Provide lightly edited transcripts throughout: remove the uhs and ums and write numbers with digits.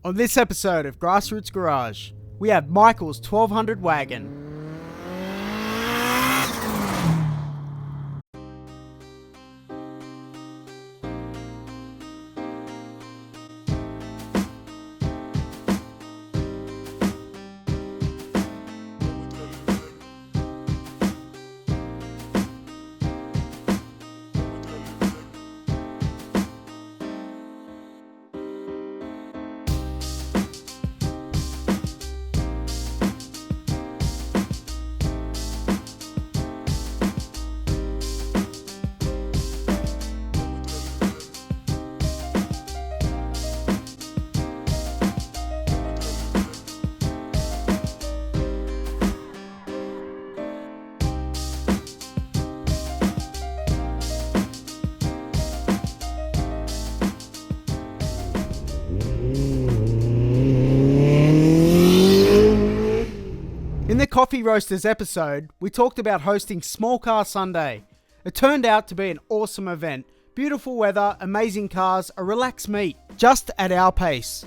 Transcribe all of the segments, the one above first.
On this episode of Grassroots Garage, we have Michael's 1200 wagon. In the Coffee Roasters episode, we talked about hosting Small Car Sunday. It turned out to be an awesome event. Beautiful weather, amazing cars, a relaxed meet, just at our pace.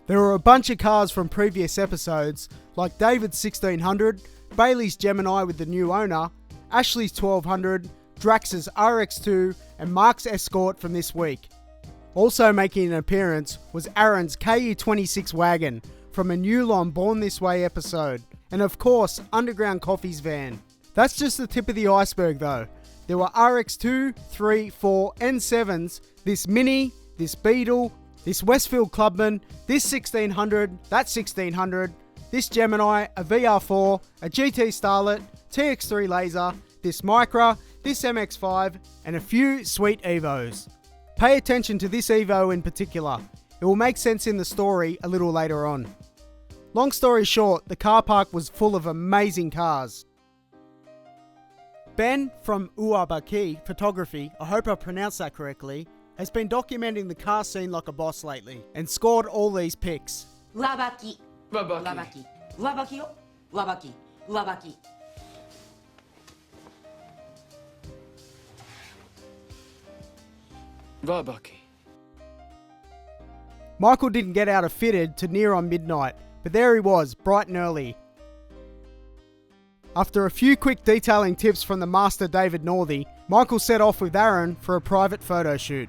There were a bunch of cars from previous episodes, like David's 1600, Bailey's Gemini with the new owner, Ashley's 1200, Drax's RX2, and Mark's Escort from this week. Also making an appearance was Aaron's KU26 wagon from a Newlon Born This Way episode. And of course, Underground Coffee's van. That's just the tip of the iceberg though. There were RX2, 3, 4 and 7s, this Mini, this Beetle, this Westfield Clubman, this 1600, that 1600, this Gemini, a VR4, a GT Starlet, TX3 Laser, this Micra, this MX5 and a few sweet Evos. Pay attention to this Evo in particular. It will make sense in the story a little later on. Long story short, the car park was full of amazing cars. Ben from Uabaki Photography, I hope I pronounced that correctly, has been documenting the car scene like a boss lately and scored all these pics. Uabaki. Uabaki. Uabaki yo. Uabaki. Uabaki. Uabaki. Michael didn't get out of fitted to near on midnight, but there he was, bright and early. After a few quick detailing tips from the master David Northey, Michael set off with Aaron for a private photo shoot.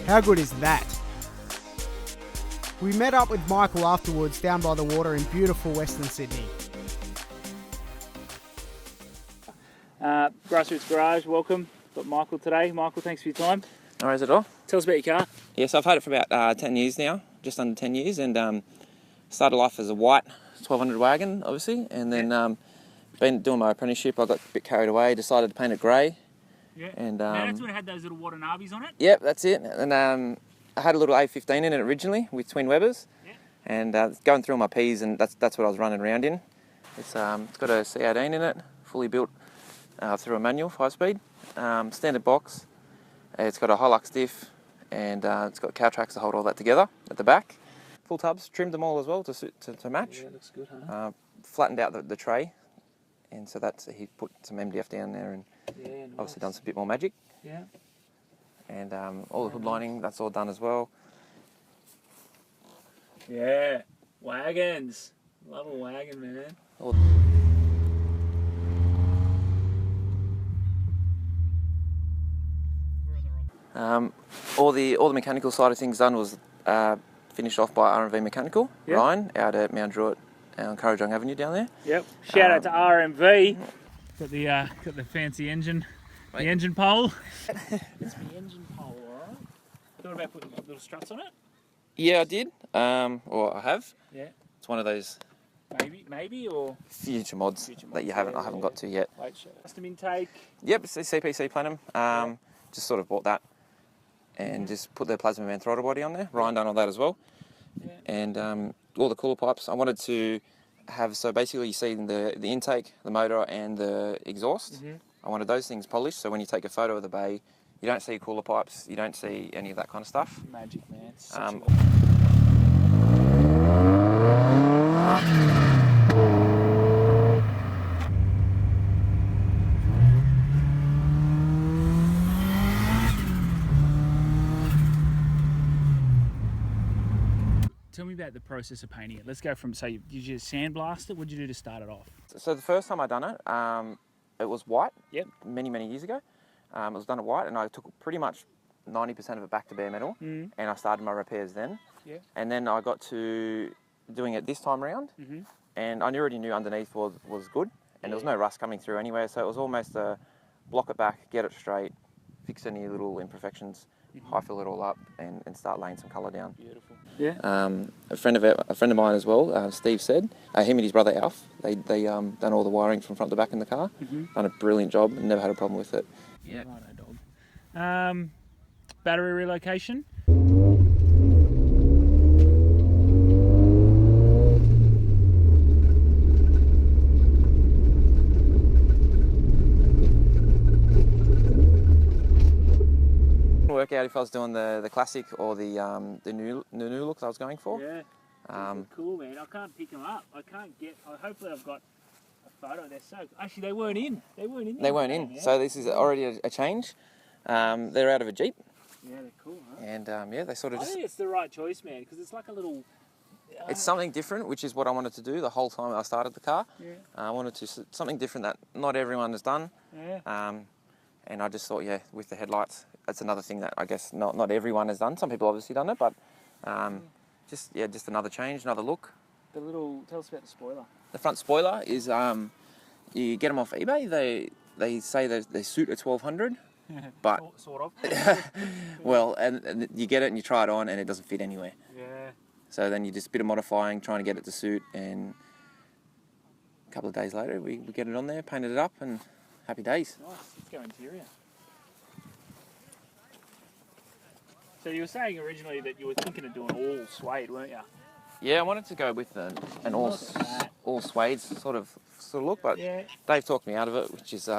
How good is that? We met up with Michael afterwards down by the water in beautiful Western Sydney. Grassroots Garage, welcome. Got Michael today. Michael, thanks for your time. No worries at all. Tell us about your car. Yes, I've had it for about 10 years now, just under 10 years, and started life as a white 1200 wagon, obviously, and then been doing my apprenticeship. I got a bit carried away, decided to paint it grey. Yeah. And now that's when it had those little Watanabes on it. Yep, that's it. And I had a little A15 in it originally with twin Webers, and going through all my Ps, and that's what I was running around in. It's got a C18 in it, fully built through a manual, 5-speed, standard box. It's got a Hilux diff, and it's got cow tracks to hold all that together at the back. Full tubs, trimmed them all as well to match. Yeah, looks good, huh? Flattened out the tray, and so he put some MDF down there, and Nice. obviously done some bit more magic. Yeah. And all the hood lining, that's all done as well. Yeah. Wagons. Love a wagon, man. All the mechanical side of things done was finished off by R&V Mechanical, Yep. Ryan, out at Mount Druitt on Currajong Avenue down there. Yep. Shout out to RMV. Got the fancy engine. The engine pole. It's the engine pole, alright. Thought about putting little struts on it? Yeah, I did. Or I have. Yeah. It's one of those Maybe or future mods Future that mods, I haven't got to yet. late show. Custom intake. Yep, it's a CPC Platinum. Just sort of bought that and just put the Plasma Man throttle body on there. Ryan done all that as well. Yeah. And all the cooler pipes. I wanted to have, so basically you see the intake, the motor and the exhaust. Mm-hmm. I wanted those things polished, so when you take a photo of the bay, you don't see cooler pipes, you don't see any of that kind of stuff. Magic, man. about the process of painting it. Let's go from, so did you sandblast it? What did you do to start it off? So the first time I done it was white. Yep. Many years ago. It was done at white, and I took pretty much 90% of it back to bare metal, and I started my repairs then. Yeah. And then I got to doing it this time around, and I already knew underneath was good, and there was no rust coming through anywhere, so it was almost a block it back, get it straight, fix any little imperfections, high fill it all up, and start laying some colour down. Beautiful. Yeah. A friend of mine as well, Steve said, him and his brother Alf, they done all the wiring from front to back in the car, done a brilliant job, and never had a problem with it. Yeah. Righto, dog. Battery relocation. Work out if I was doing the classic or the new looks I was going for. Yeah. Cool, man. I can't pick them up. I can't get. Hopefully, I've got a photo. They're so. Actually, they weren't in. They weren't in. Yeah. So this is already a change. They're out of a Jeep. Yeah, they're cool, huh? And yeah, they sort of I think it's the right choice, man, because it's like a little. It's something different, which is what I wanted to do the whole time I started the car. Yeah. I wanted to something different that not everyone has done. Yeah. And I just thought, yeah, with the headlights, that's another thing that I guess not everyone has done. Some people obviously done it, but just another change, another look. Tell us about the spoiler. The front spoiler is you get them off eBay. They say they suit a 1200, but sort of. well, and you get it and you try it on and it doesn't fit anywhere. Yeah. So then you just a bit of modifying, trying to get it to suit, and a couple of days later we get it on there, painted it up, and happy days. Nice. Let's go interior. So you were saying originally that you were thinking of doing all suede, weren't you? Yeah, I wanted to go with an all suede sort of look, but Yeah. Dave talked me out of it, which is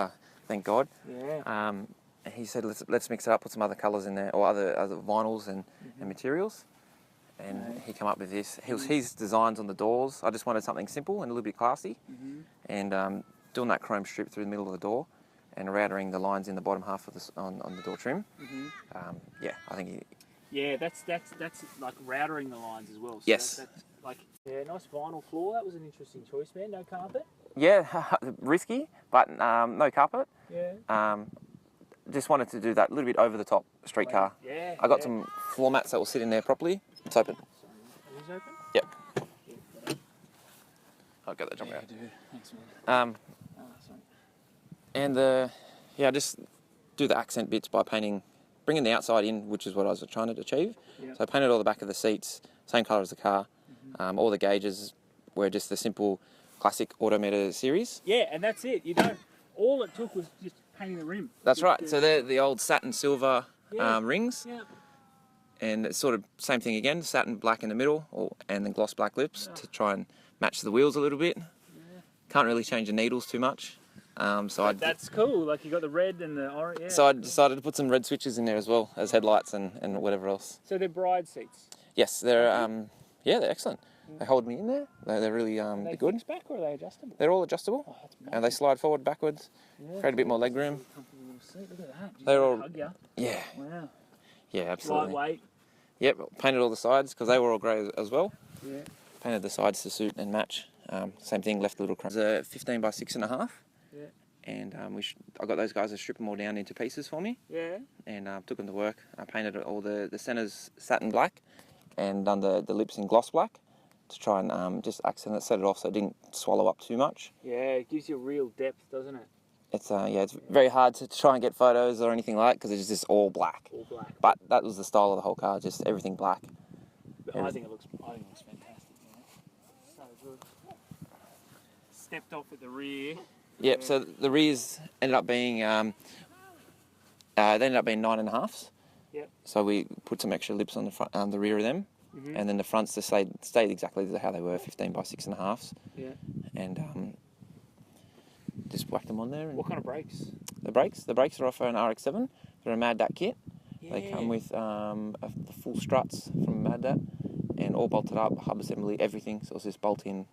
thank God. Yeah. He said let's mix it up, put some other colours in there, or other vinyls and materials. And he came up with this. His designs on the doors. I just wanted something simple and a little bit classy, and doing that chrome strip through the middle of the door, and routering the lines in the bottom half of on the door trim. Yeah, I think. Yeah, that's like routering the lines as well. So Yes. That's like nice vinyl floor. That was an interesting choice, man. No carpet. Yeah, risky, but no carpet. Yeah. Just wanted to do that a little bit over the top street car. Yeah. I got some floor mats that will sit in there properly. It's open. Is it open? Yep. Yeah. I'll get that jump out. Dude. Thanks, man. Sorry. And just do the accent bits by bringing the outside in, which is what I was trying to achieve. Yep. So I painted all the back of the seats, same colour as the car. All the gauges were just the simple classic Autometer series. Yeah, and that's it. You don't. All it took was just painting the rim. That's right. So they're the old satin silver rings. Yeah. And it's sort of same thing again, satin black in the middle, and then gloss black lips to try and match the wheels a little bit. Yeah. Can't really change the needles too much. That's cool. Like you got the red and the orange. Yeah. So I decided to put some red switches in there as well as headlights and whatever else. So they're bride seats. Yes, they're they're excellent. They hold me in there. They're really Are they good. fixed back or are they adjustable? They're all adjustable, Oh, that's and they slide forward, backwards, create a bit more leg room. Look at that. They're all Hug ya. yeah, Wow. yeah, absolutely. Lightweight. Yep, painted all the sides because they were all grey as well. Yeah. Painted the sides to suit and match. Same thing, left a little crumb. It's a 15 by 6.5. Yeah. And I got those guys to strip them all down into pieces for me. Yeah. And took them to work. I painted all the centres satin black, and done the lips in gloss black to try and just accent it, set it off so it didn't swallow up too much. Yeah, it gives you real depth, doesn't it? It's it's very hard to try and get photos or anything like it because it's just all black. All black. But that was the style of the whole car, just everything black. I think it looks fantastic. Man. So good. Stepped off at the rear. Yep. So the rears ended up being they ended up being 9.5s. Yep. So we put some extra lips on the front, the rear of them, and then the fronts just stayed exactly how they were, 15 by 6.5s. Yeah. And just whacked them on there. And What kind of brakes? the brakes are off an RX-7. They're a Mad Dat kit. Yeah. They come with the full struts from Mad Dat and all bolted up, hub assembly, everything. So it's just bolt in.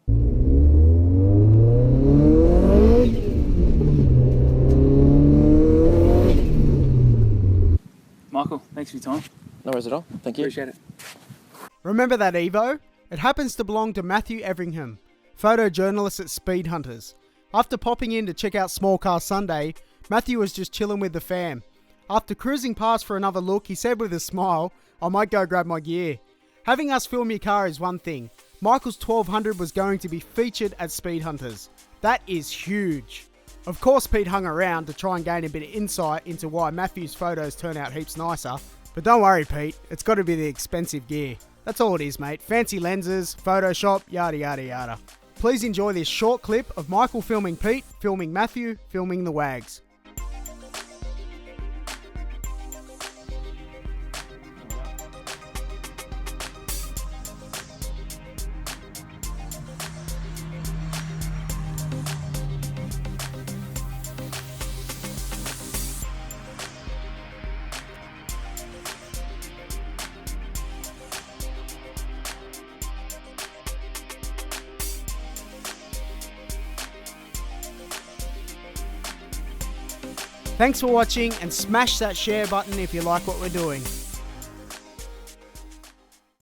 Michael, thanks for your time. No worries at all. Thank you. Appreciate it. Remember that Evo? It happens to belong to Matthew Everingham, photojournalist at Speed Hunters. After popping in to check out Small Car Sunday, Matthew was just chilling with the fam. After cruising past for another look, he said with a smile, "I might go grab my gear." Having us film your car is one thing. Michael's 1200 was going to be featured at Speed Hunters. That is huge. Of course, Pete hung around to try and gain a bit of insight into why Matthew's photos turn out heaps nicer. But don't worry, Pete, it's got to be the expensive gear. That's all it is, mate. Fancy lenses, Photoshop, yada yada yada. Please enjoy this short clip of Michael filming Pete, filming Matthew, filming the Wags. Thanks for watching and smash that share button if you like what we're doing.